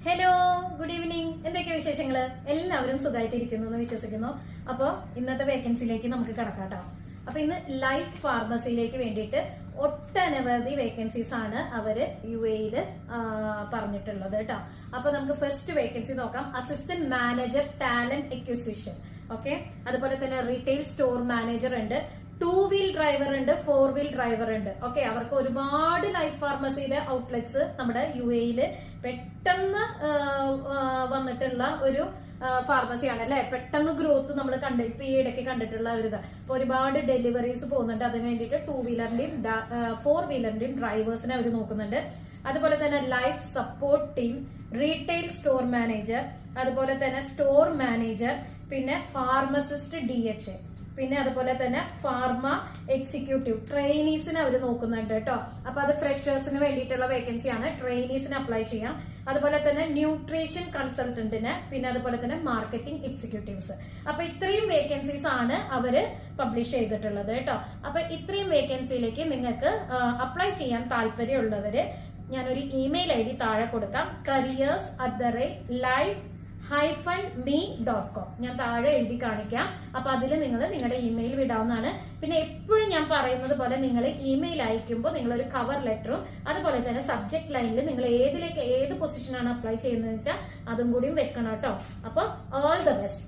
Hello, good evening. എന്തൊക്കെയാ വിശേഷങ്ങള്? എല്ലാവരും സുഖമായിട്ടിരിക്കുന്നു എന്ന് വിശ്വസിക്കുന്നു. അപ്പൊ ഇന്നത്തെ വേക്കൻസിയിലേക്ക് നമുക്ക് കടക്കാട്ടോ. അപ്പൊ ഇന്ന് ലൈഫ് ഫാർമസിയിലേക്ക് വേണ്ടിയിട്ട് ഒട്ടനവധി വേക്കൻസീസ് ആണ് അവര് UAE പറഞ്ഞിട്ടുള്ളത് കേട്ടോ. അപ്പൊ നമുക്ക് ഫസ്റ്റ് വേക്കൻസി നോക്കാം. Assistant manager talent acquisition. Okay, അതുപോലെ തന്നെ റീറ്റെയിൽ സ്റ്റോർ മാനേജർ ഉണ്ട്, 2 വീൽ ഡ്രൈവർ ഉണ്ട്, 4 വീൽ ഡ്രൈവർ ഉണ്ട്. ഓക്കെ, അവർക്ക് ഒരുപാട് ലൈഫ് ഫാർമസിയിലെ ഔട്ട്ലെറ്റ്സ് നമ്മുടെ UAE പെട്ടെന്ന് വന്നിട്ടുള്ള ഒരു ഫാർമസിയാണ് അല്ലെ. പെട്ടെന്ന് ഗ്രോത്ത് നമ്മൾ ഇപ്പൊ ഈ ഇടയ്ക്ക് കണ്ടിട്ടുള്ള ഒരു ഇത്. അപ്പൊ ഒരുപാട് ഡെലിവറീസ് പോകുന്നുണ്ട്. അതിന് വേണ്ടിയിട്ട് 2 വീലറിന്റെയും 4 വീലറിന്റെയും ഡ്രൈവേഴ്സിനെ അവർ നോക്കുന്നുണ്ട്. അതുപോലെ തന്നെ life support team, retail store manager, അതുപോലെ തന്നെ സ്റ്റോർ മാനേജർ, പിന്നെ ഫാർമസിസ്റ്റ് DH, പിന്നെ അതുപോലെ തന്നെ ഫാർമ എക്സിക്യൂട്ടീവ് ട്രെയിനീസിന് അവർ നോക്കുന്നുണ്ട് കേട്ടോ. അപ്പൊ അത് ഫ്രഷേഴ്സിന് വേണ്ടിയിട്ടുള്ള വേക്കൻസിയാണ്. ട്രെയിനീസിന് അപ്ലൈ ചെയ്യാം. അതുപോലെ തന്നെ ന്യൂട്രീഷൻ കൺസൾട്ടന്റിന്, പിന്നെ അതുപോലെ തന്നെ മാർക്കറ്റിംഗ് എക്സിക്യൂട്ടീവ്സ്. അപ്പൊ ഇത്രയും വേക്കൻസീസ് ആണ് അവര് പബ്ലിഷ് ചെയ്തിട്ടുള്ളത് കേട്ടോ. അപ്പൊ ഇത്രയും വേക്കൻസിയിലേക്ക് നിങ്ങൾക്ക് അപ്ലൈ ചെയ്യാൻ താല്പര്യമുള്ളവര് ഞാനൊരു ഇമെയിൽ ID താഴെ കൊടുക്കാം. careers@life-me.com ഞാൻ താഴെ എഴുതി കാണിക്കാം. അപ്പൊ അതിൽ നിങ്ങൾ നിങ്ങളുടെ ഇമെയിൽ വിടാവുന്നതാണ്. പിന്നെ എപ്പോഴും ഞാൻ പറയുന്നത് പോലെ നിങ്ങൾ ഇമെയിൽ അയക്കുമ്പോൾ നിങ്ങൾ ഒരു കവർ ലെറ്ററും അതുപോലെ തന്നെ സബ്ജക്ട് ലൈനിൽ നിങ്ങൾ ഏത് പൊസിഷനാണ് അപ്ലൈ ചെയ്യുന്നത് വെച്ചാൽ അതും കൂടിയും വെക്കണം കേട്ടോ. അപ്പൊ ഓൾ ദ ബെസ്റ്റ്.